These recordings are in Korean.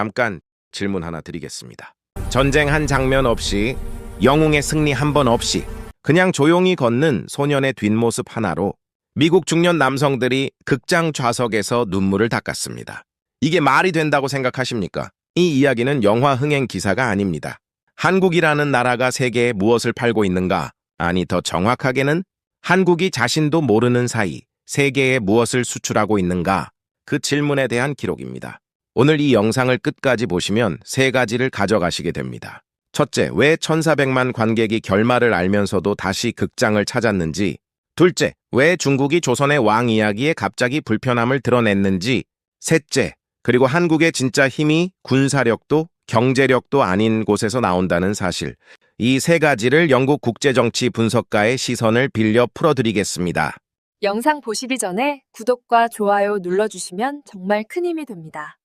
잠깐 질문 하나 드리겠습니다. 전쟁 한 장면 없이, 영웅의 승리 한 번 없이 그냥 조용히 걷는 소년의 뒷모습 하나로 미국 중년 남성들이 극장 좌석에서 눈물을 닦았습니다. 이게 말이 된다고 생각하십니까? 이 이야기는 영화 흥행 기사가 아닙니다. 한국이라는 나라가 세계에 무엇을 팔고 있는가? 아니, 더 정확하게는 한국이 자신도 모르는 사이 세계에 무엇을 수출하고 있는가? 그 질문에 대한 기록입니다. 오늘 이 영상을 끝까지 보시면 세 가지를 가져가시게 됩니다. 첫째, 왜 1,400만 관객이 결말을 알면서도 다시 극장을 찾았는지. 둘째, 왜 중국이 조선의 왕 이야기에 갑자기 불편함을 드러냈는지. 셋째, 그리고 한국의 진짜 힘이 군사력도 경제력도 아닌 곳에서 나온다는 사실. 이 세 가지를 영국 국제정치 분석가의 시선을 빌려 풀어드리겠습니다. 영상 보시기 전에 구독과 좋아요 눌러주시면 정말 큰 힘이 됩니다.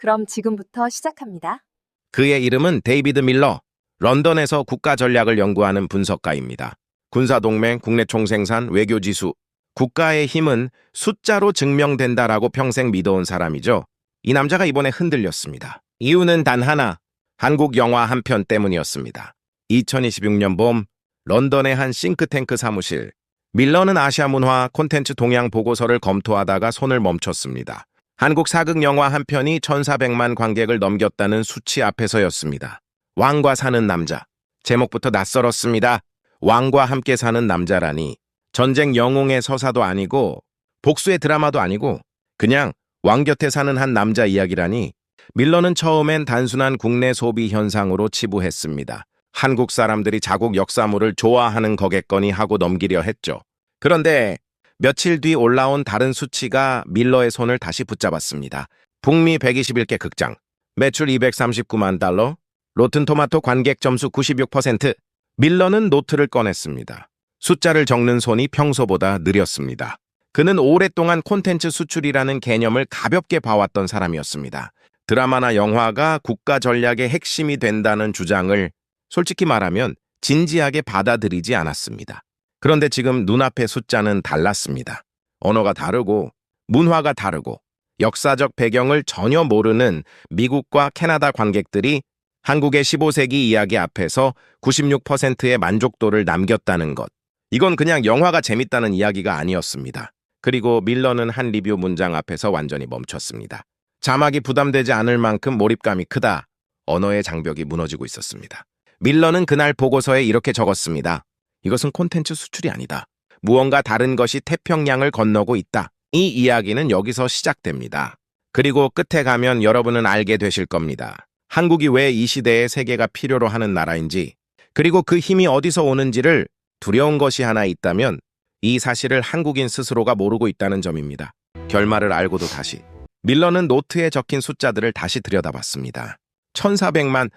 그럼 지금부터 시작합니다. 그의 이름은 데이비드 밀러, 런던에서 국가 전략을 연구하는 분석가입니다. 군사동맹, 국내 총생산, 외교지수, 국가의 힘은 숫자로 증명된다라고 평생 믿어온 사람이죠. 이 남자가 이번에 흔들렸습니다. 이유는 단 하나, 한국 영화 한 편 때문이었습니다. 2026년 봄, 런던의 한 싱크탱크 사무실, 밀러는 아시아 문화 콘텐츠 동향 보고서를 검토하다가 손을 멈췄습니다. 한국 사극 영화 한 편이 1,400만 관객을 넘겼다는 수치 앞에서였습니다. 왕과 사는 남자. 제목부터 낯설었습니다. 왕과 함께 사는 남자라니. 전쟁 영웅의 서사도 아니고 복수의 드라마도 아니고 그냥 왕 곁에 사는 한 남자 이야기라니. 밀러는 처음엔 단순한 국내 소비 현상으로 치부했습니다. 한국 사람들이 자국 역사물을 좋아하는 거겠거니 하고 넘기려 했죠. 그런데 며칠 뒤 올라온 다른 수치가 밀러의 손을 다시 붙잡았습니다. 북미 121개 극장, 매출 239만 달러, 로튼토마토 관객 점수 96%. 밀러는 노트를 꺼냈습니다. 숫자를 적는 손이 평소보다 느렸습니다. 그는 오랫동안 콘텐츠 수출이라는 개념을 가볍게 봐왔던 사람이었습니다. 드라마나 영화가 국가 전략의 핵심이 된다는 주장을 솔직히 말하면 진지하게 받아들이지 않았습니다. 그런데 지금 눈앞의 숫자는 달랐습니다. 언어가 다르고 문화가 다르고 역사적 배경을 전혀 모르는 미국과 캐나다 관객들이 한국의 15세기 이야기 앞에서 96%의 만족도를 남겼다는 것. 이건 그냥 영화가 재밌다는 이야기가 아니었습니다. 그리고 밀러는 한 리뷰 문장 앞에서 완전히 멈췄습니다. 자막이 부담되지 않을 만큼 몰입감이 크다. 언어의 장벽이 무너지고 있었습니다. 밀러는 그날 보고서에 이렇게 적었습니다. 이것은 콘텐츠 수출이 아니다. 무언가 다른 것이 태평양을 건너고 있다. 이 이야기는 여기서 시작됩니다. 그리고 끝에 가면 여러분은 알게 되실 겁니다. 한국이 왜 이 시대에 세계가 필요로 하는 나라인지, 그리고 그 힘이 어디서 오는지를. 두려운 것이 하나 있다면 이 사실을 한국인 스스로가 모르고 있다는 점입니다. 결말을 알고도 다시. 밀러는 노트에 적힌 숫자들을 다시 들여다봤습니다. 1,400만,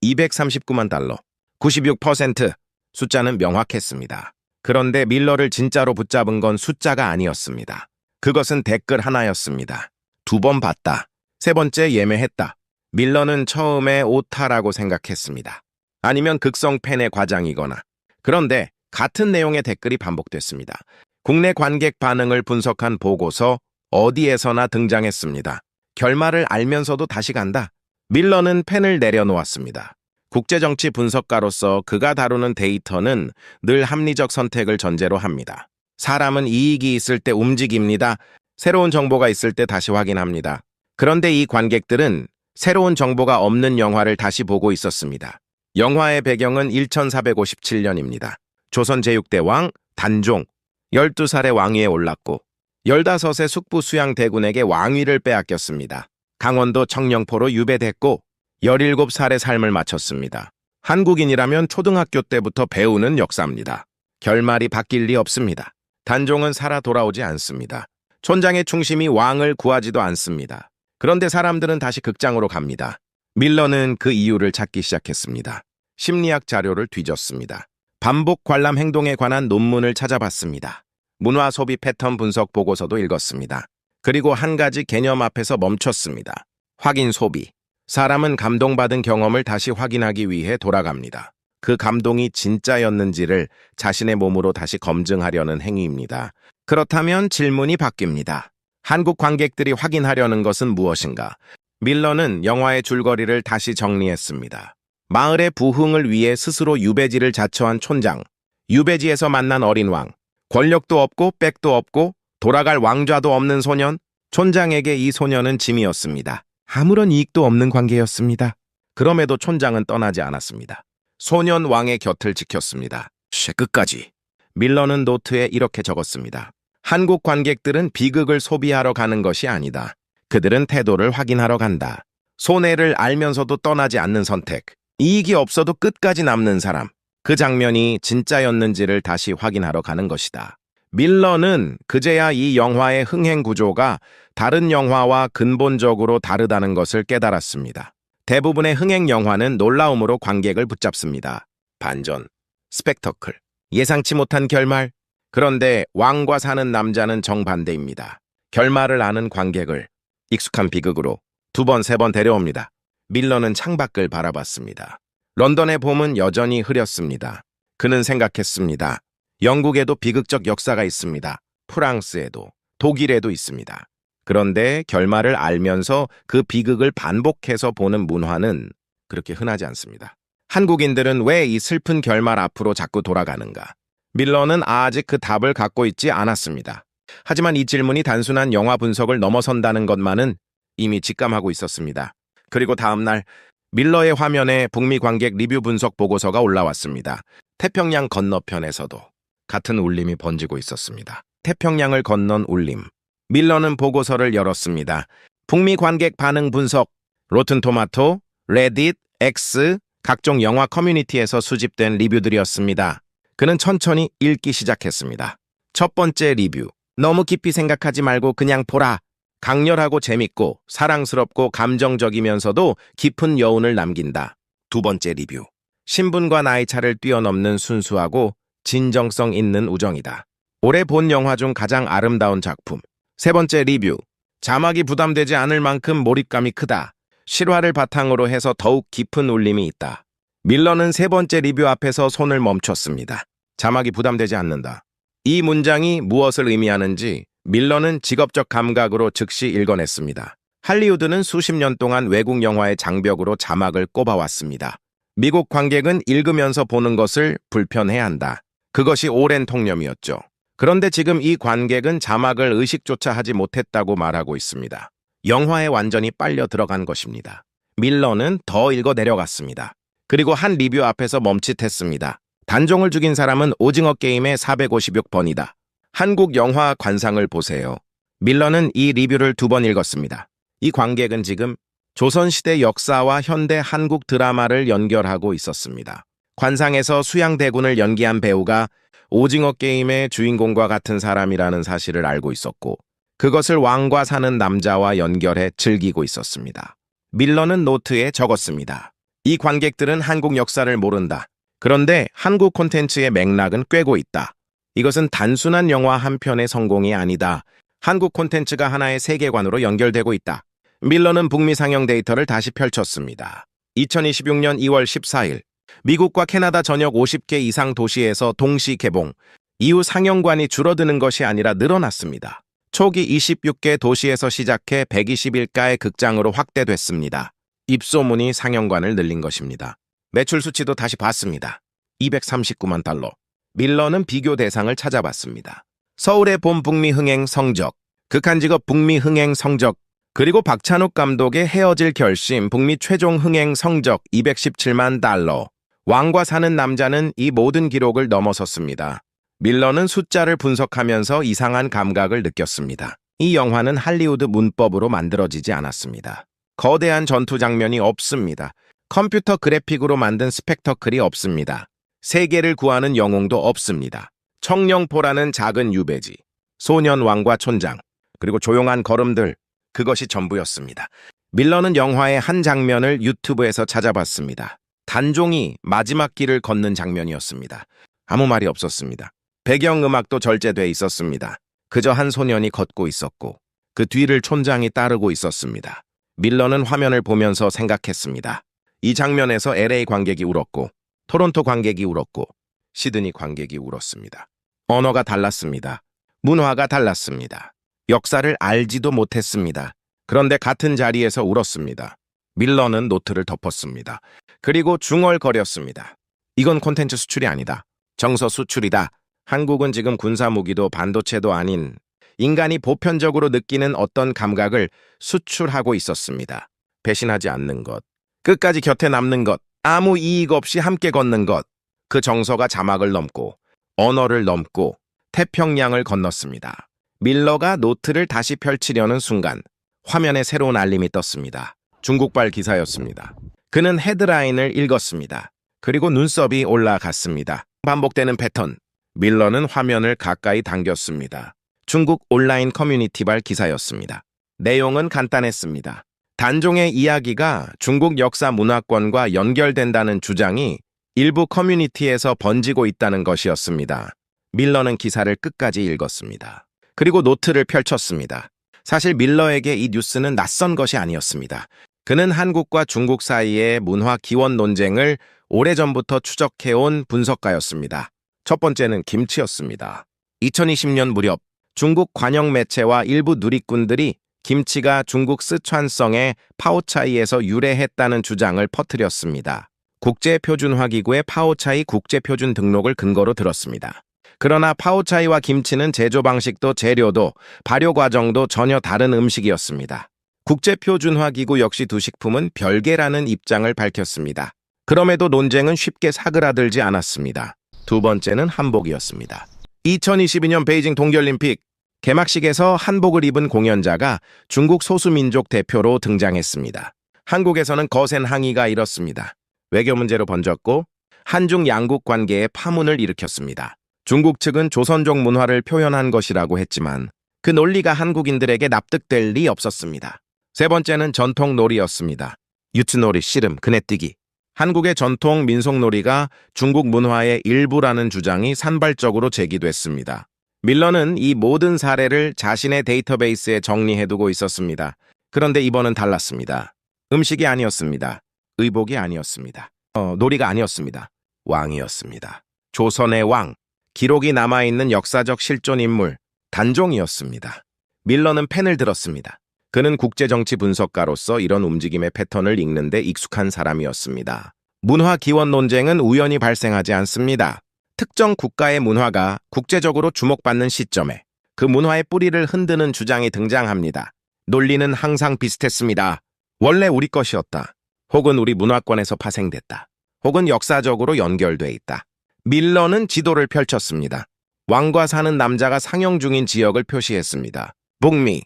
239만 달러, 96%. 숫자는 명확했습니다. 그런데 밀러를 진짜로 붙잡은 건 숫자가 아니었습니다. 그것은 댓글 하나였습니다. 2번 봤다. 3번째 예매했다. 밀러는 처음에 오타라고 생각했습니다. 아니면 극성 팬의 과장이거나. 그런데 같은 내용의 댓글이 반복됐습니다. 국내 관객 반응을 분석한 보고서 어디에서나 등장했습니다. 결말을 알면서도 다시 간다. 밀러는 펜을 내려놓았습니다. 국제정치 분석가로서 그가 다루는 데이터는 늘 합리적 선택을 전제로 합니다. 사람은 이익이 있을 때 움직입니다. 새로운 정보가 있을 때 다시 확인합니다. 그런데 이 관객들은 새로운 정보가 없는 영화를 다시 보고 있었습니다. 영화의 배경은 1457년입니다. 조선 제6대 왕 단종, 12살의 왕위에 올랐고 15의 숙부 수양대군에게 왕위를 빼앗겼습니다. 강원도 청령포로 유배됐고 17살의 삶을 마쳤습니다. 한국인이라면 초등학교 때부터 배우는 역사입니다. 결말이 바뀔 리 없습니다. 단종은 살아 돌아오지 않습니다. 촌장의 충심이 왕을 구하지도 않습니다. 그런데 사람들은 다시 극장으로 갑니다. 밀러는 그 이유를 찾기 시작했습니다. 심리학 자료를 뒤졌습니다. 반복 관람 행동에 관한 논문을 찾아봤습니다. 문화 소비 패턴 분석 보고서도 읽었습니다. 그리고 한 가지 개념 앞에서 멈췄습니다. 확인 소비. 사람은 감동받은 경험을 다시 확인하기 위해 돌아갑니다. 그 감동이 진짜였는지를 자신의 몸으로 다시 검증하려는 행위입니다. 그렇다면 질문이 바뀝니다. 한국 관객들이 확인하려는 것은 무엇인가? 밀러는 영화의 줄거리를 다시 정리했습니다. 마을의 부흥을 위해 스스로 유배지를 자처한 촌장, 유배지에서 만난 어린 왕, 권력도 없고 백도 없고 돌아갈 왕좌도 없는 소년, 촌장에게 이 소년은 짐이었습니다. 아무런 이익도 없는 관계였습니다. 그럼에도 촌장은 떠나지 않았습니다. 소년 왕의 곁을 지켰습니다. 끝까지. 밀러는 노트에 이렇게 적었습니다. 한국 관객들은 비극을 소비하러 가는 것이 아니다. 그들은 태도를 확인하러 간다. 손해를 알면서도 떠나지 않는 선택. 이익이 없어도 끝까지 남는 사람. 그 장면이 진짜였는지를 다시 확인하러 가는 것이다. 밀러는 그제야 이 영화의 흥행 구조가 다른 영화와 근본적으로 다르다는 것을 깨달았습니다. 대부분의 흥행 영화는 놀라움으로 관객을 붙잡습니다. 반전, 스펙터클, 예상치 못한 결말. 그런데 왕과 사는 남자는 정반대입니다. 결말을 아는 관객을 익숙한 비극으로 두 번, 세 번 데려옵니다. 밀러는 창밖을 바라봤습니다. 런던의 봄은 여전히 흐렸습니다. 그는 생각했습니다. 영국에도 비극적 역사가 있습니다. 프랑스에도, 독일에도 있습니다. 그런데 결말을 알면서 그 비극을 반복해서 보는 문화는 그렇게 흔하지 않습니다. 한국인들은 왜 이 슬픈 결말 앞으로 자꾸 돌아가는가? 밀러는 아직 그 답을 갖고 있지 않았습니다. 하지만 이 질문이 단순한 영화 분석을 넘어선다는 것만은 이미 직감하고 있었습니다. 그리고 다음 날 밀러의 화면에 북미 관객 리뷰 분석 보고서가 올라왔습니다. 태평양 건너편에서도 같은 울림이 번지고 있었습니다. 태평양을 건넌 울림. 밀러는 보고서를 열었습니다. 북미 관객 반응 분석, 로튼토마토, 레딧, X, 각종 영화 커뮤니티에서 수집된 리뷰들이었습니다. 그는 천천히 읽기 시작했습니다. 첫 번째 리뷰. 너무 깊이 생각하지 말고 그냥 보라. 강렬하고 재밌고 사랑스럽고 감정적이면서도 깊은 여운을 남긴다. 두 번째 리뷰. 신분과 나이 차를 뛰어넘는 순수하고 진정성 있는 우정이다. 올해 본 영화 중 가장 아름다운 작품. 세 번째 리뷰. 자막이 부담되지 않을 만큼 몰입감이 크다. 실화를 바탕으로 해서 더욱 깊은 울림이 있다. 밀러는 세 번째 리뷰 앞에서 손을 멈췄습니다. 자막이 부담되지 않는다. 이 문장이 무엇을 의미하는지 밀러는 직업적 감각으로 즉시 읽어냈습니다. 할리우드는 수십 년 동안 외국 영화의 장벽으로 자막을 꼽아왔습니다. 미국 관객은 읽으면서 보는 것을 불편해한다. 그것이 오랜 통념이었죠. 그런데 지금 이 관객은 자막을 의식조차 하지 못했다고 말하고 있습니다. 영화에 완전히 빨려 들어간 것입니다. 밀러는 더 읽어 내려갔습니다. 그리고 한 리뷰 앞에서 멈칫했습니다. 단종을 죽인 사람은 오징어 게임의 456번이다. 한국 영화 관상을 보세요. 밀러는 이 리뷰를 2번 읽었습니다. 이 관객은 지금 조선시대 역사와 현대 한국 드라마를 연결하고 있었습니다. 관상에서 수양대군을 연기한 배우가 오징어 게임의 주인공과 같은 사람이라는 사실을 알고 있었고 그것을 왕과 사는 남자와 연결해 즐기고 있었습니다. 밀러는 노트에 적었습니다. 이 관객들은 한국 역사를 모른다. 그런데 한국 콘텐츠의 맥락은 꿰고 있다. 이것은 단순한 영화 한 편의 성공이 아니다. 한국 콘텐츠가 하나의 세계관으로 연결되고 있다. 밀러는 북미 상영 데이터를 다시 펼쳤습니다. 2026년 2월 14일, 미국과 캐나다 전역 50개 이상 도시에서 동시 개봉, 이후 상영관이 줄어드는 것이 아니라 늘어났습니다. 초기 26개 도시에서 시작해 121가의 극장으로 확대됐습니다. 입소문이 상영관을 늘린 것입니다. 매출 수치도 다시 봤습니다. 239만 달러. 밀러는 비교 대상을 찾아봤습니다. 서울의 봄 북미 흥행 성적, 극한 직업 북미 흥행 성적, 그리고 박찬욱 감독의 헤어질 결심 북미 최종 흥행 성적 217만 달러. 왕과 사는 남자는 이 모든 기록을 넘어섰습니다. 밀러는 숫자를 분석하면서 이상한 감각을 느꼈습니다. 이 영화는 할리우드 문법으로 만들어지지 않았습니다. 거대한 전투 장면이 없습니다. 컴퓨터 그래픽으로 만든 스펙터클이 없습니다. 세계를 구하는 영웅도 없습니다. 청령포라는 작은 유배지, 소년 왕과 촌장, 그리고 조용한 걸음들, 그것이 전부였습니다. 밀러는 영화의 한 장면을 유튜브에서 찾아봤습니다. 단종이 마지막 길을 걷는 장면이었습니다. 아무 말이 없었습니다. 배경음악도 절제돼 있었습니다. 그저 한 소년이 걷고 있었고 그 뒤를 촌장이 따르고 있었습니다. 밀러는 화면을 보면서 생각했습니다. 이 장면에서 LA 관객이 울었고 토론토 관객이 울었고 시드니 관객이 울었습니다. 언어가 달랐습니다. 문화가 달랐습니다. 역사를 알지도 못했습니다. 그런데 같은 자리에서 울었습니다. 밀러는 노트를 덮었습니다. 그리고 중얼거렸습니다. 이건 콘텐츠 수출이 아니다. 정서 수출이다. 한국은 지금 군사무기도 반도체도 아닌 인간이 보편적으로 느끼는 어떤 감각을 수출하고 있었습니다. 배신하지 않는 것, 끝까지 곁에 남는 것, 아무 이익 없이 함께 걷는 것. 그 정서가 자막을 넘고 언어를 넘고 태평양을 건넜습니다. 밀러가 노트를 다시 펼치려는 순간 화면에 새로운 알림이 떴습니다. 중국발 기사였습니다. 그는 헤드라인을 읽었습니다. 그리고 눈썹이 올라갔습니다. 반복되는 패턴. 밀러는 화면을 가까이 당겼습니다. 중국 온라인 커뮤니티발 기사였습니다. 내용은 간단했습니다. 단종의 이야기가 중국 역사 문화권과 연결된다는 주장이 일부 커뮤니티에서 번지고 있다는 것이었습니다. 밀러는 기사를 끝까지 읽었습니다. 그리고 노트를 펼쳤습니다. 사실 밀러에게 이 뉴스는 낯선 것이 아니었습니다. 그는 한국과 중국 사이의 문화 기원 논쟁을 오래전부터 추적해온 분석가였습니다. 첫 번째는 김치였습니다. 2020년 무렵 중국 관영 매체와 일부 누리꾼들이 김치가 중국 스촨성의 파오차이에서 유래했다는 주장을 퍼뜨렸습니다. 국제표준화기구의 파오차이 국제표준 등록을 근거로 들었습니다. 그러나 파오차이와 김치는 제조 방식도 재료도 발효 과정도 전혀 다른 음식이었습니다. 국제표준화기구 역시 두 식품은 별개라는 입장을 밝혔습니다. 그럼에도 논쟁은 쉽게 사그라들지 않았습니다. 두 번째는 한복이었습니다. 2022년 베이징 동계올림픽 개막식에서 한복을 입은 공연자가 중국 소수민족 대표로 등장했습니다. 한국에서는 거센 항의가 일었습니다. 외교 문제로 번졌고 한중 양국 관계에 파문을 일으켰습니다. 중국 측은 조선족 문화를 표현한 것이라고 했지만 그 논리가 한국인들에게 납득될 리 없었습니다. 세 번째는 전통놀이였습니다. 유츠놀이, 씨름, 그네뛰기. 한국의 전통 민속놀이가 중국 문화의 일부라는 주장이 산발적으로 제기됐습니다. 밀러는 이 모든 사례를 자신의 데이터베이스에 정리해두고 있었습니다. 그런데 이번은 달랐습니다. 음식이 아니었습니다. 의복이 아니었습니다. 놀이가 아니었습니다. 왕이었습니다. 조선의 왕, 기록이 남아있는 역사적 실존 인물, 단종이었습니다. 밀러는 펜을 들었습니다. 그는 국제정치 분석가로서 이런 움직임의 패턴을 읽는데 익숙한 사람이었습니다. 문화 기원 논쟁은 우연히 발생하지 않습니다. 특정 국가의 문화가 국제적으로 주목받는 시점에 그 문화의 뿌리를 흔드는 주장이 등장합니다. 논리는 항상 비슷했습니다. 원래 우리 것이었다. 혹은 우리 문화권에서 파생됐다. 혹은 역사적으로 연결돼 있다. 밀러는 지도를 펼쳤습니다. 왕과 사는 남자가 상영 중인 지역을 표시했습니다. 북미,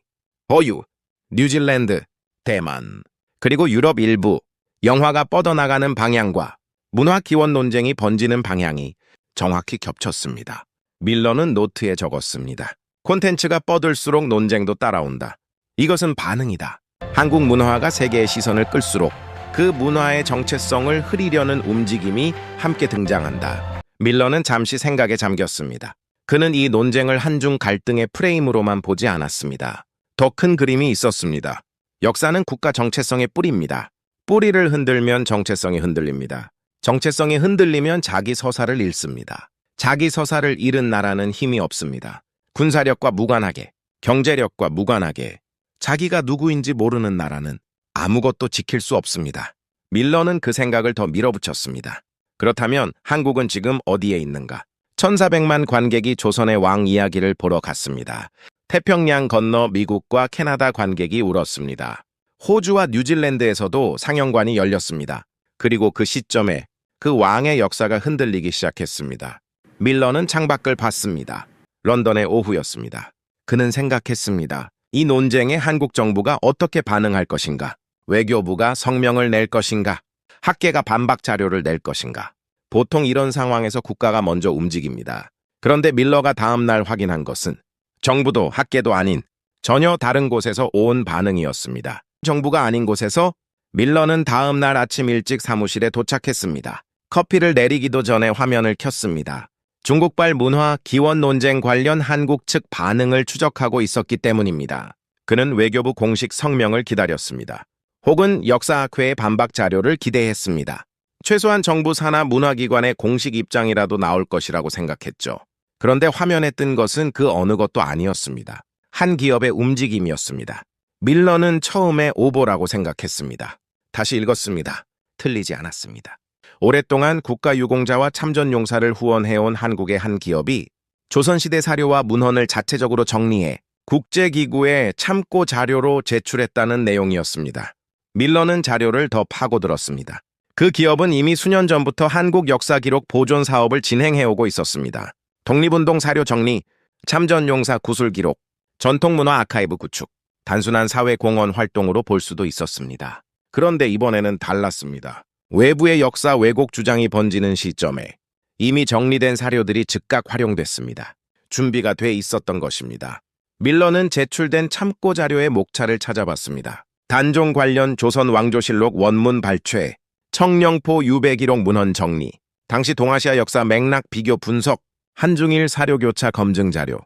호유, 뉴질랜드, 대만, 그리고 유럽 일부, 영화가 뻗어나가는 방향과 문화 기원 논쟁이 번지는 방향이 정확히 겹쳤습니다. 밀러는 노트에 적었습니다. 콘텐츠가 뻗을수록 논쟁도 따라온다. 이것은 반응이다. 한국 문화가 세계의 시선을 끌수록 그 문화의 정체성을 흐리려는 움직임이 함께 등장한다. 밀러는 잠시 생각에 잠겼습니다. 그는 이 논쟁을 한중 갈등의 프레임으로만 보지 않았습니다. 더 큰 그림이 있었습니다. 역사는 국가 정체성의 뿌리입니다. 뿌리를 흔들면 정체성이 흔들립니다. 정체성이 흔들리면 자기 서사를 잃습니다. 자기 서사를 잃은 나라는 힘이 없습니다. 군사력과 무관하게, 경제력과 무관하게 자기가 누구인지 모르는 나라는 아무것도 지킬 수 없습니다. 밀러는 그 생각을 더 밀어붙였습니다. 그렇다면 한국은 지금 어디에 있는가? 1400만 관객이 조선의 왕 이야기를 보러 갔습니다. 태평양 건너 미국과 캐나다 관객이 울었습니다. 호주와 뉴질랜드에서도 상영관이 열렸습니다. 그리고 그 시점에 그 왕의 역사가 흔들리기 시작했습니다. 밀러는 창밖을 봤습니다. 런던의 오후였습니다. 그는 생각했습니다. 이 논쟁에 한국 정부가 어떻게 반응할 것인가? 외교부가 성명을 낼 것인가? 학계가 반박 자료를 낼 것인가? 보통 이런 상황에서 국가가 먼저 움직입니다. 그런데 밀러가 다음 날 확인한 것은 정부도 학계도 아닌 전혀 다른 곳에서 온 반응이었습니다. 정부가 아닌 곳에서 밀러는 다음 날 아침 일찍 사무실에 도착했습니다. 커피를 내리기도 전에 화면을 켰습니다. 중국발 문화 기원 논쟁 관련 한국 측 반응을 추적하고 있었기 때문입니다. 그는 외교부 공식 성명을 기다렸습니다. 혹은 역사학회의 반박 자료를 기대했습니다. 최소한 정부 산하 문화기관의 공식 입장이라도 나올 것이라고 생각했죠. 그런데 화면에 뜬 것은 그 어느 것도 아니었습니다. 한 기업의 움직임이었습니다. 밀러는 처음에 오보라고 생각했습니다. 다시 읽었습니다. 틀리지 않았습니다. 오랫동안 국가유공자와 참전용사를 후원해온 한국의 한 기업이 조선시대 사료와 문헌을 자체적으로 정리해 국제기구에 참고 자료로 제출했다는 내용이었습니다. 밀러는 자료를 더 파고들었습니다. 그 기업은 이미 수년 전부터 한국 역사기록 보존 사업을 진행해오고 있었습니다. 독립운동 사료 정리, 참전용사 구술기록, 전통문화 아카이브 구축, 단순한 사회공헌 활동으로 볼 수도 있었습니다. 그런데 이번에는 달랐습니다. 외부의 역사 왜곡 주장이 번지는 시점에 이미 정리된 사료들이 즉각 활용됐습니다. 준비가 돼 있었던 것입니다. 밀러는 제출된 참고 자료의 목차를 찾아봤습니다. 단종 관련 조선 왕조실록 원문 발췌, 청령포 유배기록 문헌 정리, 당시 동아시아 역사 맥락 비교 분석, 한중일 사료교차 검증 자료.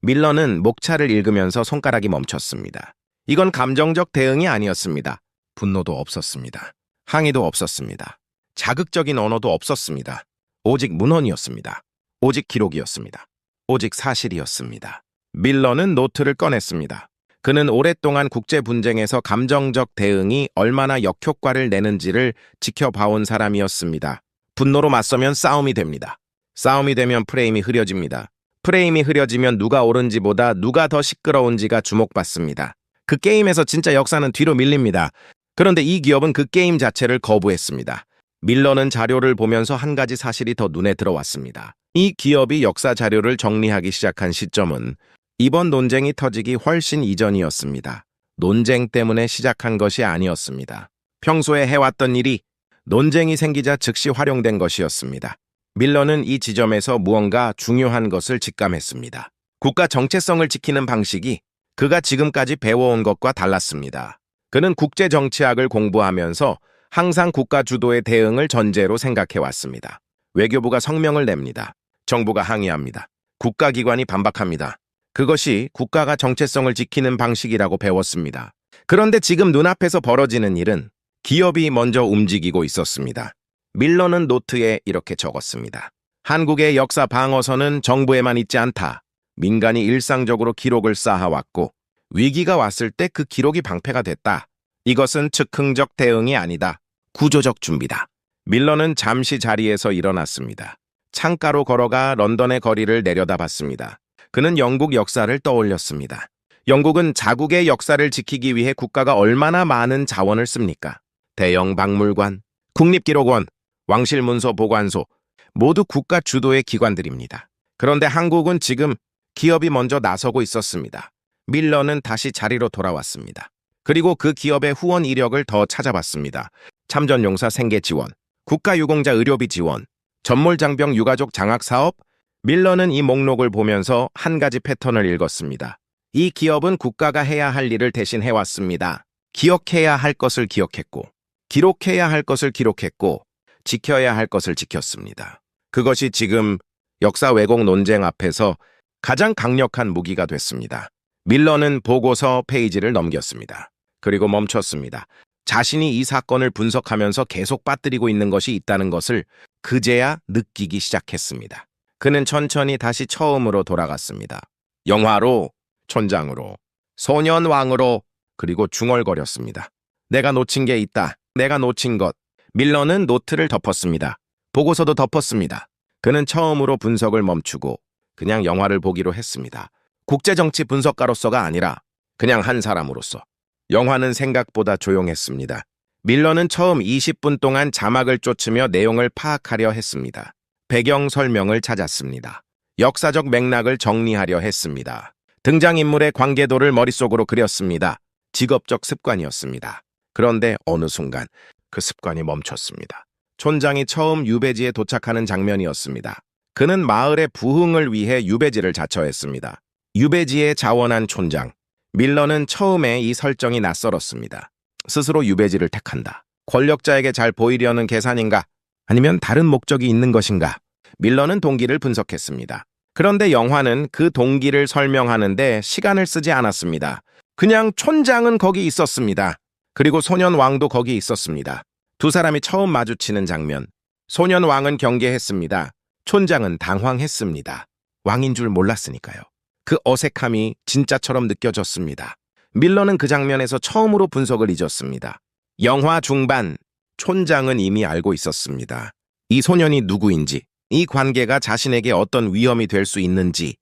밀러는 목차를 읽으면서 손가락이 멈췄습니다. 이건 감정적 대응이 아니었습니다. 분노도 없었습니다. 항의도 없었습니다. 자극적인 언어도 없었습니다. 오직 문헌이었습니다. 오직 기록이었습니다. 오직 사실이었습니다. 밀러는 노트를 꺼냈습니다. 그는 오랫동안 국제 분쟁에서 감정적 대응이 얼마나 역효과를 내는지를 지켜봐온 사람이었습니다. 분노로 맞서면 싸움이 됩니다. 싸움이 되면 프레임이 흐려집니다. 프레임이 흐려지면 누가 옳은지보다 누가 더 시끄러운지가 주목받습니다. 그 게임에서 진짜 역사는 뒤로 밀립니다. 그런데 이 기업은 그 게임 자체를 거부했습니다. 밀러는 자료를 보면서 한 가지 사실이 더 눈에 들어왔습니다. 이 기업이 역사 자료를 정리하기 시작한 시점은 이번 논쟁이 터지기 훨씬 이전이었습니다. 논쟁 때문에 시작한 것이 아니었습니다. 평소에 해왔던 일이 논쟁이 생기자 즉시 활용된 것이었습니다. 밀러는 이 지점에서 무언가 중요한 것을 직감했습니다. 국가 정체성을 지키는 방식이 그가 지금까지 배워온 것과 달랐습니다. 그는 국제정치학을 공부하면서 항상 국가 주도의 대응을 전제로 생각해왔습니다. 외교부가 성명을 냅니다. 정부가 항의합니다. 국가기관이 반박합니다. 그것이 국가가 정체성을 지키는 방식이라고 배웠습니다. 그런데 지금 눈앞에서 벌어지는 일은 기업이 먼저 움직이고 있었습니다. 밀러는 노트에 이렇게 적었습니다. 한국의 역사 방어선은 정부에만 있지 않다. 민간이 일상적으로 기록을 쌓아왔고 위기가 왔을 때 그 기록이 방패가 됐다. 이것은 즉흥적 대응이 아니다. 구조적 준비다. 밀러는 잠시 자리에서 일어났습니다. 창가로 걸어가 런던의 거리를 내려다봤습니다. 그는 영국 역사를 떠올렸습니다. 영국은 자국의 역사를 지키기 위해 국가가 얼마나 많은 자원을 씁니까? 대형 박물관, 국립기록원, 왕실문서 보관소, 모두 국가 주도의 기관들입니다. 그런데 한국은 지금 기업이 먼저 나서고 있었습니다. 밀러는 다시 자리로 돌아왔습니다. 그리고 그 기업의 후원 이력을 더 찾아봤습니다. 참전용사 생계 지원, 국가유공자 의료비 지원, 전몰장병 유가족 장학 사업. 밀러는 이 목록을 보면서 한 가지 패턴을 읽었습니다. 이 기업은 국가가 해야 할 일을 대신 해왔습니다. 기억해야 할 것을 기억했고, 기록해야 할 것을 기록했고, 지켜야 할 것을 지켰습니다. 그것이 지금 역사 왜곡 논쟁 앞에서 가장 강력한 무기가 됐습니다. 밀러는 보고서 페이지를 넘겼습니다. 그리고 멈췄습니다. 자신이 이 사건을 분석하면서 계속 빠뜨리고 있는 것이 있다는 것을 그제야 느끼기 시작했습니다. 그는 천천히 다시 처음으로 돌아갔습니다. 영화로, 촌장으로, 소년왕으로, 그리고 중얼거렸습니다. 내가 놓친 게 있다. 내가 놓친 것. 밀러는 노트를 덮었습니다. 보고서도 덮었습니다. 그는 처음으로 분석을 멈추고 그냥 영화를 보기로 했습니다. 국제정치 분석가로서가 아니라 그냥 한 사람으로서. 영화는 생각보다 조용했습니다. 밀러는 처음 20분 동안 자막을 쫓으며 내용을 파악하려 했습니다. 배경 설명을 찾았습니다. 역사적 맥락을 정리하려 했습니다. 등장인물의 관계도를 머릿속으로 그렸습니다. 직업적 습관이었습니다. 그런데 어느 순간 그 습관이 멈췄습니다. 촌장이 처음 유배지에 도착하는 장면이었습니다. 그는 마을의 부흥을 위해 유배지를 자처했습니다. 유배지에 자원한 촌장. 밀러는 처음에 이 설정이 낯설었습니다. 스스로 유배지를 택한다. 권력자에게 잘 보이려는 계산인가? 아니면 다른 목적이 있는 것인가? 밀러는 동기를 분석했습니다. 그런데 영화는 그 동기를 설명하는데 시간을 쓰지 않았습니다. 그냥 촌장은 거기 있었습니다. 그리고 소년왕도 거기 있었습니다. 두 사람이 처음 마주치는 장면. 소년왕은 경계했습니다. 촌장은 당황했습니다. 왕인 줄 몰랐으니까요. 그 어색함이 진짜처럼 느껴졌습니다. 밀러는 그 장면에서 처음으로 분석을 잊었습니다. 영화 중반, 촌장은 이미 알고 있었습니다. 이 소년이 누구인지, 이 관계가 자신에게 어떤 위험이 될 수 있는지,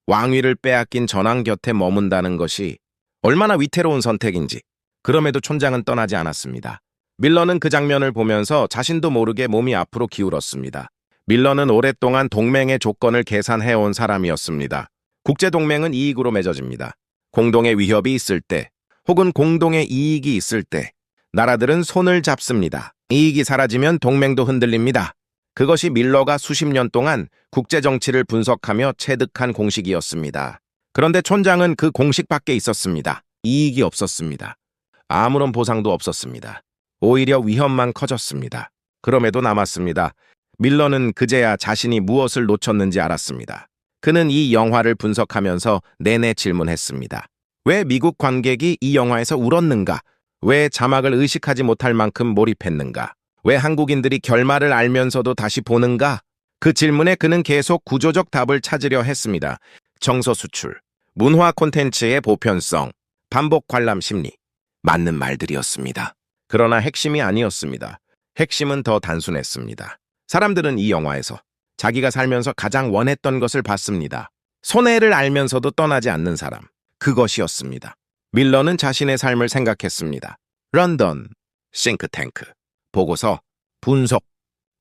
왕위를 빼앗긴 전왕 곁에 머문다는 것이 얼마나 위태로운 선택인지. 그럼에도 촌장은 떠나지 않았습니다. 밀러는 그 장면을 보면서 자신도 모르게 몸이 앞으로 기울었습니다. 밀러는 오랫동안 동맹의 조건을 계산해온 사람이었습니다. 국제동맹은 이익으로 맺어집니다. 공동의 위협이 있을 때, 혹은 공동의 이익이 있을 때, 나라들은 손을 잡습니다. 이익이 사라지면 동맹도 흔들립니다. 그것이 밀러가 수십 년 동안 국제정치를 분석하며 체득한 공식이었습니다. 그런데 촌장은 그 공식 밖에 있었습니다. 이익이 없었습니다. 아무런 보상도 없었습니다. 오히려 위험만 커졌습니다. 그럼에도 남았습니다. 밀러는 그제야 자신이 무엇을 놓쳤는지 알았습니다. 그는 이 영화를 분석하면서 내내 질문했습니다. 왜 미국 관객이 이 영화에서 울었는가? 왜 자막을 의식하지 못할 만큼 몰입했는가? 왜 한국인들이 결말을 알면서도 다시 보는가? 그 질문에 그는 계속 구조적 답을 찾으려 했습니다. 정서 수출, 문화 콘텐츠의 보편성, 반복 관람 심리. 맞는 말들이었습니다. 그러나 핵심이 아니었습니다. 핵심은 더 단순했습니다. 사람들은 이 영화에서 자기가 살면서 가장 원했던 것을 봤습니다. 손해를 알면서도 떠나지 않는 사람. 그것이었습니다. 밀러는 자신의 삶을 생각했습니다. 런던, 싱크탱크, 보고서, 분석.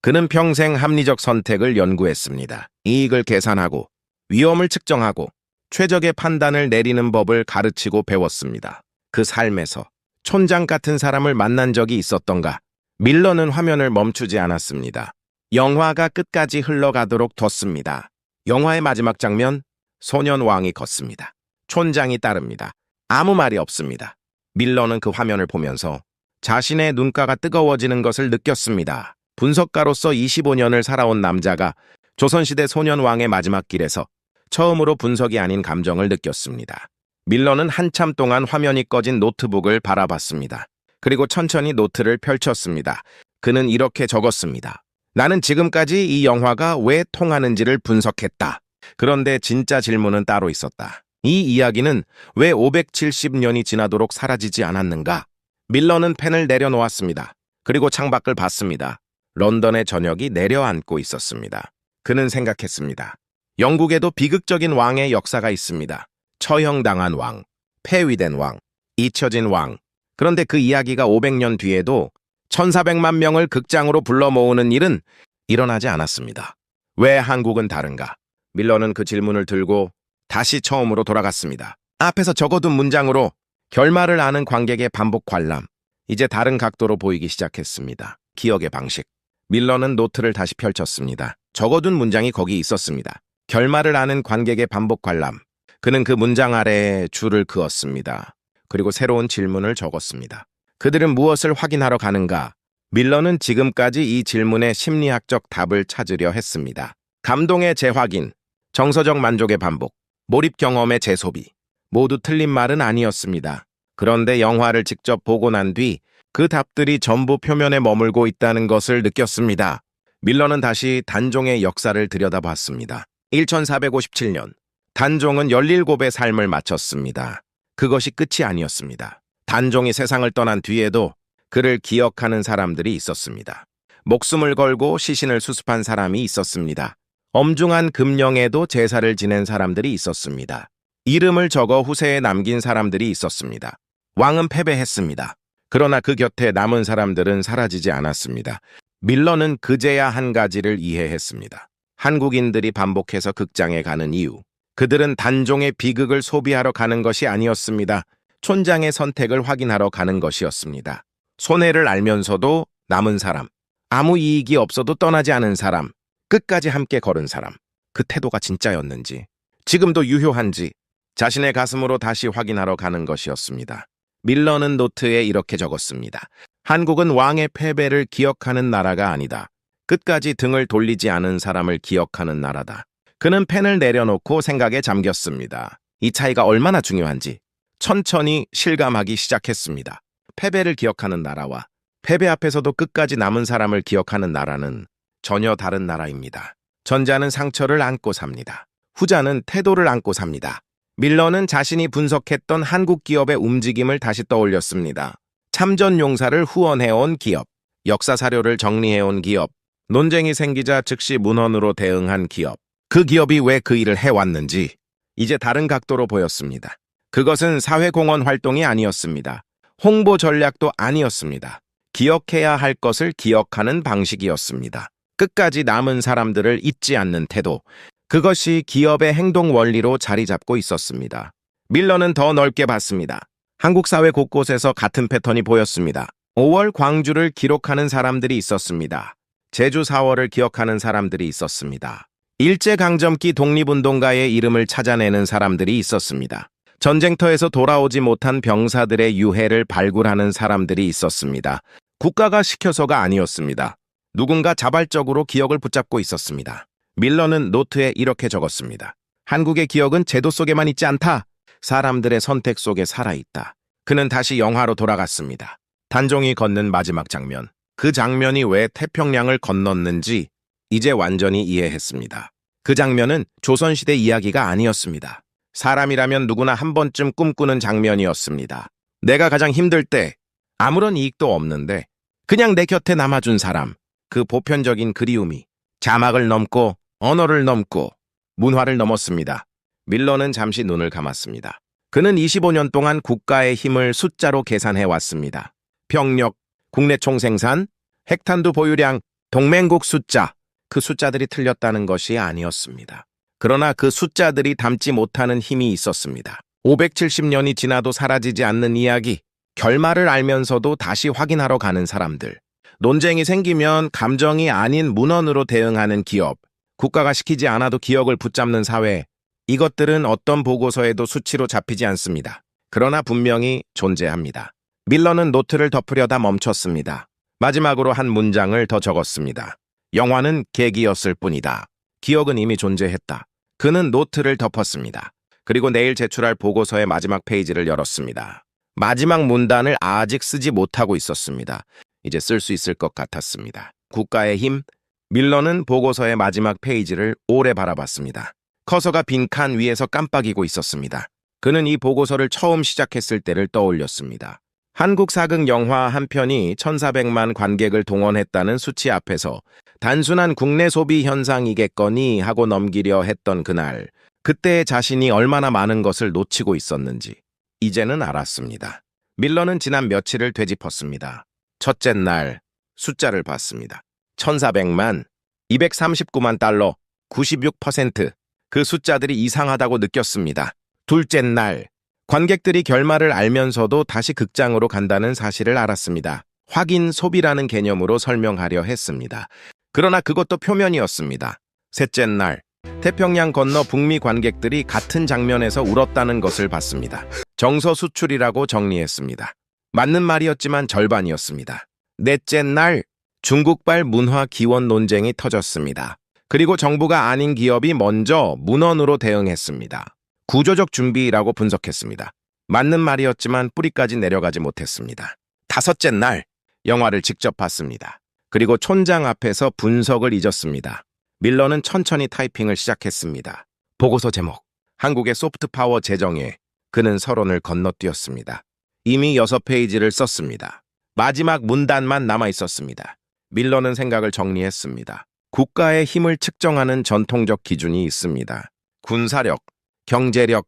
그는 평생 합리적 선택을 연구했습니다. 이익을 계산하고, 위험을 측정하고, 최적의 판단을 내리는 법을 가르치고 배웠습니다. 그 삶에서 촌장 같은 사람을 만난 적이 있었던가? 밀러는 화면을 멈추지 않았습니다. 영화가 끝까지 흘러가도록 뒀습니다. 영화의 마지막 장면, 소년 왕이 걷습니다. 촌장이 따릅니다. 아무 말이 없습니다. 밀러는 그 화면을 보면서 자신의 눈가가 뜨거워지는 것을 느꼈습니다. 분석가로서 25년을 살아온 남자가 조선시대 소년 왕의 마지막 길에서 처음으로 분석이 아닌 감정을 느꼈습니다. 밀러는 한참 동안 화면이 꺼진 노트북을 바라봤습니다. 그리고 천천히 노트를 펼쳤습니다. 그는 이렇게 적었습니다. 나는 지금까지 이 영화가 왜 통하는지를 분석했다. 그런데 진짜 질문은 따로 있었다. 이 이야기는 왜 570년이 지나도록 사라지지 않았는가? 밀러는 펜을 내려놓았습니다. 그리고 창밖을 봤습니다. 런던의 저녁이 내려앉고 있었습니다. 그는 생각했습니다. 영국에도 비극적인 왕의 역사가 있습니다. 처형당한 왕, 폐위된 왕, 잊혀진 왕. 그런데 그 이야기가 500년 뒤에도 1400만 명을 극장으로 불러 모으는 일은 일어나지 않았습니다. 왜 한국은 다른가? 밀러는 그 질문을 들고 다시 처음으로 돌아갔습니다. 앞에서 적어둔 문장으로 결말을 아는 관객의 반복 관람. 이제 다른 각도로 보이기 시작했습니다. 기억의 방식. 밀러는 노트를 다시 펼쳤습니다. 적어둔 문장이 거기 있었습니다. 결말을 아는 관객의 반복 관람. 그는 그 문장 아래에 줄을 그었습니다. 그리고 새로운 질문을 적었습니다. 그들은 무엇을 확인하러 가는가? 밀러는 지금까지 이 질문에 심리학적 답을 찾으려 했습니다. 감동의 재확인, 정서적 만족의 반복, 몰입 경험의 재소비. 모두 틀린 말은 아니었습니다. 그런데 영화를 직접 보고 난 뒤 그 답들이 전부 표면에 머물고 있다는 것을 느꼈습니다. 밀러는 다시 단종의 역사를 들여다봤습니다. 1457년, 단종은 17의 삶을 마쳤습니다. 그것이 끝이 아니었습니다. 단종이 세상을 떠난 뒤에도 그를 기억하는 사람들이 있었습니다. 목숨을 걸고 시신을 수습한 사람이 있었습니다. 엄중한 금령에도 제사를 지낸 사람들이 있었습니다. 이름을 적어 후세에 남긴 사람들이 있었습니다. 왕은 패배했습니다. 그러나 그 곁에 남은 사람들은 사라지지 않았습니다. 밀러는 그제야 한 가지를 이해했습니다. 한국인들이 반복해서 극장에 가는 이유. 그들은 단종의 비극을 소비하러 가는 것이 아니었습니다. 촌장의 선택을 확인하러 가는 것이었습니다. 손해를 알면서도 남은 사람, 아무 이익이 없어도 떠나지 않은 사람, 끝까지 함께 걸은 사람. 그 태도가 진짜였는지, 지금도 유효한지 자신의 가슴으로 다시 확인하러 가는 것이었습니다. 밀러는 노트에 이렇게 적었습니다. 한국은 왕의 패배를 기억하는 나라가 아니다. 끝까지 등을 돌리지 않은 사람을 기억하는 나라다. 그는 펜을 내려놓고 생각에 잠겼습니다. 이 차이가 얼마나 중요한지 천천히 실감하기 시작했습니다. 패배를 기억하는 나라와 패배 앞에서도 끝까지 남은 사람을 기억하는 나라는 전혀 다른 나라입니다. 전자는 상처를 안고 삽니다. 후자는 태도를 안고 삽니다. 밀러는 자신이 분석했던 한국 기업의 움직임을 다시 떠올렸습니다. 참전 용사를 후원해온 기업, 역사 사료를 정리해온 기업, 논쟁이 생기자 즉시 문헌으로 대응한 기업. 그 기업이 왜 그 일을 해왔는지 이제 다른 각도로 보였습니다. 그것은 사회공헌 활동이 아니었습니다. 홍보 전략도 아니었습니다. 기억해야 할 것을 기억하는 방식이었습니다. 끝까지 남은 사람들을 잊지 않는 태도. 그것이 기업의 행동 원리로 자리 잡고 있었습니다. 밀러는 더 넓게 봤습니다. 한국 사회 곳곳에서 같은 패턴이 보였습니다. 5월 광주를 기록하는 사람들이 있었습니다. 제주 4월을 기억하는 사람들이 있었습니다. 일제강점기 독립운동가의 이름을 찾아내는 사람들이 있었습니다. 전쟁터에서 돌아오지 못한 병사들의 유해를 발굴하는 사람들이 있었습니다. 국가가 시켜서가 아니었습니다. 누군가 자발적으로 기억을 붙잡고 있었습니다. 밀러는 노트에 이렇게 적었습니다. 한국의 기억은 제도 속에만 있지 않다. 사람들의 선택 속에 살아있다. 그는 다시 영화로 돌아갔습니다. 단종이 걷는 마지막 장면. 그 장면이 왜 태평양을 건넜는지 이제 완전히 이해했습니다. 그 장면은 조선시대 이야기가 아니었습니다. 사람이라면 누구나 한 번쯤 꿈꾸는 장면이었습니다. 내가 가장 힘들 때 아무런 이익도 없는데 그냥 내 곁에 남아준 사람. 그 보편적인 그리움이 자막을 넘고 언어를 넘고 문화를 넘었습니다. 밀러는 잠시 눈을 감았습니다. 그는 25년 동안 국가의 힘을 숫자로 계산해 왔습니다. 병력, 국내 총생산, 핵탄두 보유량, 동맹국 숫자. 그 숫자들이 틀렸다는 것이 아니었습니다. 그러나 그 숫자들이 담지 못하는 힘이 있었습니다. 570년이 지나도 사라지지 않는 이야기, 결말을 알면서도 다시 확인하러 가는 사람들. 논쟁이 생기면 감정이 아닌 문헌으로 대응하는 기업, 국가가 시키지 않아도 기억을 붙잡는 사회. 이것들은 어떤 보고서에도 수치로 잡히지 않습니다. 그러나 분명히 존재합니다. 밀러는 노트를 덮으려다 멈췄습니다. 마지막으로 한 문장을 더 적었습니다. 영화는 계기였을 뿐이다. 기억은 이미 존재했다. 그는 노트를 덮었습니다. 그리고 내일 제출할 보고서의 마지막 페이지를 열었습니다. 마지막 문단을 아직 쓰지 못하고 있었습니다. 이제 쓸 수 있을 것 같았습니다. 국가의 힘. 밀러는 보고서의 마지막 페이지를 오래 바라봤습니다. 커서가 빈 칸 위에서 깜빡이고 있었습니다. 그는 이 보고서를 처음 시작했을 때를 떠올렸습니다. 한국 사극 영화 한 편이 1,400만 관객을 동원했다는 수치 앞에서 단순한 국내 소비 현상이겠거니 하고 넘기려 했던 그날, 그때의 자신이 얼마나 많은 것을 놓치고 있었는지 이제는 알았습니다. 밀러는 지난 며칠을 되짚었습니다. 첫째 날 숫자를 봤습니다. 1,400만, 239만 달러, 96%. 그 숫자들이 이상하다고 느꼈습니다. 둘째 날, 관객들이 결말을 알면서도 다시 극장으로 간다는 사실을 알았습니다. 확인 소비라는 개념으로 설명하려 했습니다. 그러나 그것도 표면이었습니다. 셋째 날, 태평양 건너 북미 관객들이 같은 장면에서 울었다는 것을 봤습니다. 정서 수출이라고 정리했습니다. 맞는 말이었지만 절반이었습니다. 넷째 날, 중국발 문화 기원 논쟁이 터졌습니다. 그리고 정부가 아닌 기업이 먼저 문헌으로 대응했습니다. 구조적 준비라고 분석했습니다. 맞는 말이었지만 뿌리까지 내려가지 못했습니다. 다섯째 날, 영화를 직접 봤습니다. 그리고 촌장 앞에서 분석을 잊었습니다. 밀러는 천천히 타이핑을 시작했습니다. 보고서 제목, 한국의 소프트파워 재정에 그는 서론을 건너뛰었습니다. 이미 6페이지를 썼습니다. 마지막 문단만 남아있었습니다. 밀러는 생각을 정리했습니다. 국가의 힘을 측정하는 전통적 기준이 있습니다. 군사력, 경제력,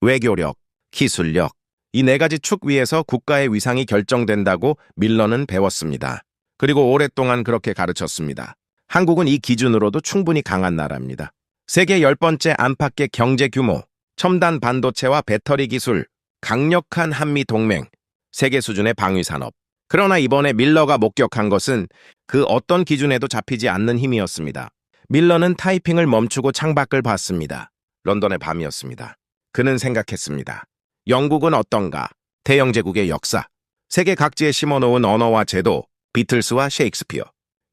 외교력, 기술력. 이 4가지 축 위에서 국가의 위상이 결정된다고 밀러는 배웠습니다. 그리고 오랫동안 그렇게 가르쳤습니다. 한국은 이 기준으로도 충분히 강한 나라입니다. 세계 10번째 안팎의 경제 규모, 첨단 반도체와 배터리 기술, 강력한 한미 동맹, 세계 수준의 방위 산업. 그러나 이번에 밀러가 목격한 것은 그 어떤 기준에도 잡히지 않는 힘이었습니다. 밀러는 타이핑을 멈추고 창밖을 봤습니다. 런던의 밤이었습니다. 그는 생각했습니다. 영국은 어떤가? 대영제국의 역사, 세계 각지에 심어놓은 언어와 제도, 비틀스와 셰익스피어.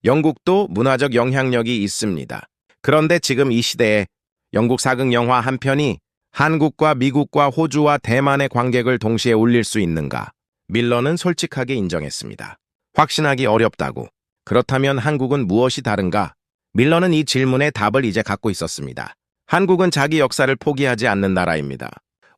영국도 문화적 영향력이 있습니다. 그런데 지금 이 시대에 영국 사극 영화 한 편이 한국과 미국과 호주와 대만의 관객을 동시에 울릴 수 있는가? 밀러는 솔직하게 인정했습니다. 확신하기 어렵다고. 그렇다면 한국은 무엇이 다른가? 밀러는 이 질문에 답을 이제 갖고 있었습니다. 한국은 자기 역사를 포기하지 않는 나라입니다.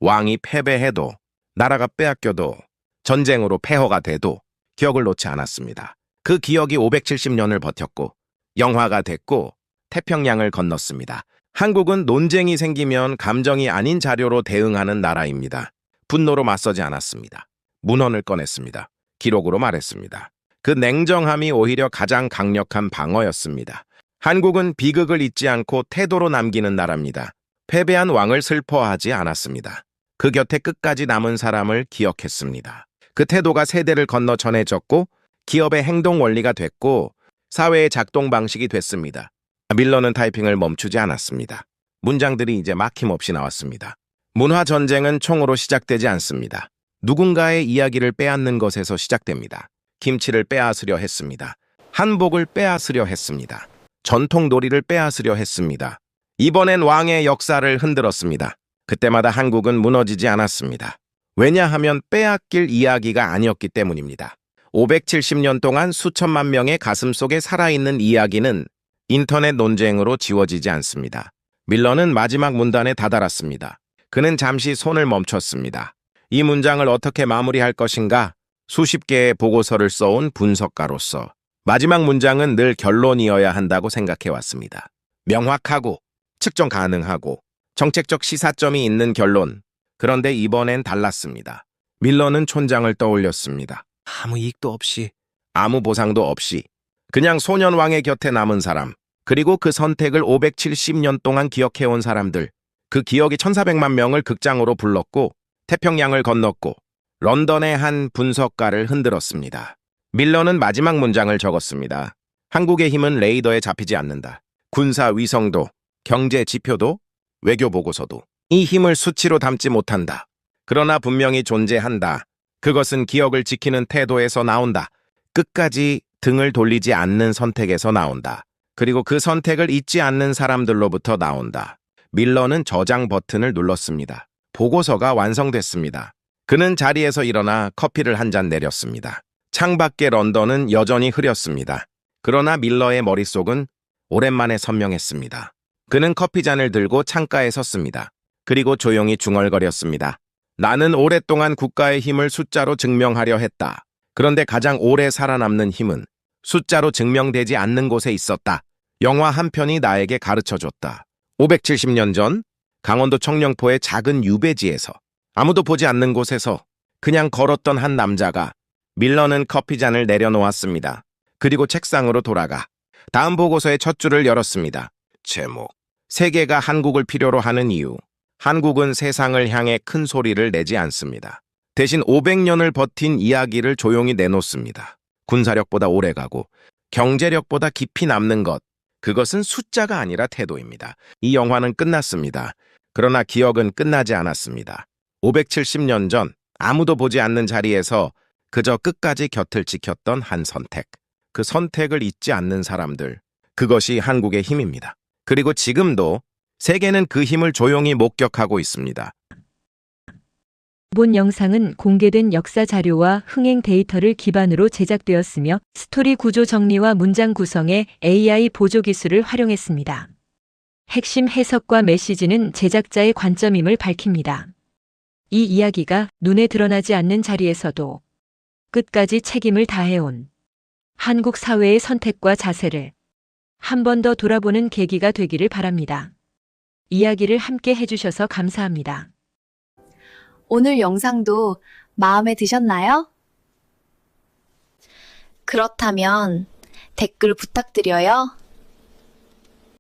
왕이 패배해도, 나라가 빼앗겨도, 전쟁으로 폐허가 돼도 기억을 놓지 않았습니다. 그 기억이 570년을 버텼고 영화가 됐고 태평양을 건넜습니다. 한국은 논쟁이 생기면 감정이 아닌 자료로 대응하는 나라입니다. 분노로 맞서지 않았습니다. 문헌을 꺼냈습니다. 기록으로 말했습니다. 그 냉정함이 오히려 가장 강력한 방어였습니다. 한국은 비극을 잊지 않고 태도로 남기는 나라입니다. 패배한 왕을 슬퍼하지 않았습니다. 그 곁에 끝까지 남은 사람을 기억했습니다. 그 태도가 세대를 건너 전해졌고 기업의 행동 원리가 됐고 사회의 작동 방식이 됐습니다. 밀러는 타이핑을 멈추지 않았습니다. 문장들이 이제 막힘없이 나왔습니다. 문화 전쟁은 총으로 시작되지 않습니다. 누군가의 이야기를 빼앗는 것에서 시작됩니다. 김치를 빼앗으려 했습니다. 한복을 빼앗으려 했습니다. 전통 놀이를 빼앗으려 했습니다. 이번엔 왕의 역사를 흔들었습니다. 그때마다 한국은 무너지지 않았습니다. 왜냐하면 빼앗길 이야기가 아니었기 때문입니다. 570년 동안 수천만 명의 가슴 속에 살아있는 이야기는 인터넷 논쟁으로 지워지지 않습니다. 밀러는 마지막 문단에 다다랐습니다. 그는 잠시 손을 멈췄습니다. 이 문장을 어떻게 마무리할 것인가? 수십 개의 보고서를 써온 분석가로서 마지막 문장은 늘 결론이어야 한다고 생각해왔습니다. 명확하고 측정 가능하고 정책적 시사점이 있는 결론. 그런데 이번엔 달랐습니다. 밀러는 촌장을 떠올렸습니다. 아무 이익도 없이, 아무 보상도 없이 그냥 소년왕의 곁에 남은 사람, 그리고 그 선택을 570년 동안 기억해온 사람들, 그 기억이 1400만 명을 극장으로 불렀고 태평양을 건넜고 런던의 한 분석가를 흔들었습니다. 밀러는 마지막 문장을 적었습니다. 한국의 힘은 레이더에 잡히지 않는다. 군사 위성도, 경제 지표도, 외교 보고서도 이 힘을 수치로 담지 못한다. 그러나 분명히 존재한다. 그것은 기억을 지키는 태도에서 나온다. 끝까지 등을 돌리지 않는 선택에서 나온다. 그리고 그 선택을 잊지 않는 사람들로부터 나온다. 밀러는 저장 버튼을 눌렀습니다. 보고서가 완성됐습니다. 그는 자리에서 일어나 커피를 한 잔 내렸습니다. 창밖의 런던은 여전히 흐렸습니다. 그러나 밀러의 머릿속은 오랜만에 선명했습니다. 그는 커피잔을 들고 창가에 섰습니다. 그리고 조용히 중얼거렸습니다. 나는 오랫동안 국가의 힘을 숫자로 증명하려 했다. 그런데 가장 오래 살아남는 힘은 숫자로 증명되지 않는 곳에 있었다. 영화 한 편이 나에게 가르쳐줬다. 570년 전 강원도 청령포의 작은 유배지에서 아무도 보지 않는 곳에서 그냥 걸었던 한 남자가 밀러는 커피잔을 내려놓았습니다. 그리고 책상으로 돌아가 다음 보고서의 첫 줄을 열었습니다. 제목: 세계가 한국을 필요로 하는 이유. 한국은 세상을 향해 큰 소리를 내지 않습니다. 대신 500년을 버틴 이야기를 조용히 내놓습니다. 군사력보다 오래가고 경제력보다 깊이 남는 것. 그것은 숫자가 아니라 태도입니다. 이 영화는 끝났습니다. 그러나 기억은 끝나지 않았습니다. 570년 전 아무도 보지 않는 자리에서 그저 끝까지 곁을 지켰던 한 선택. 그 선택을 잊지 않는 사람들. 그것이 한국의 힘입니다. 그리고 지금도 세계는 그 힘을 조용히 목격하고 있습니다. 본 영상은 공개된 역사 자료와 흥행 데이터를 기반으로 제작되었으며 스토리 구조 정리와 문장 구성에 AI 보조 기술을 활용했습니다. 핵심 해석과 메시지는 제작자의 관점임을 밝힙니다. 이 이야기가 눈에 드러나지 않는 자리에서도 끝까지 책임을 다해온 한국 사회의 선택과 자세를 한 번 더 돌아보는 계기가 되기를 바랍니다. 이야기를 함께 해주셔서 감사합니다. 오늘 영상도 마음에 드셨나요? 그렇다면 댓글 부탁드려요.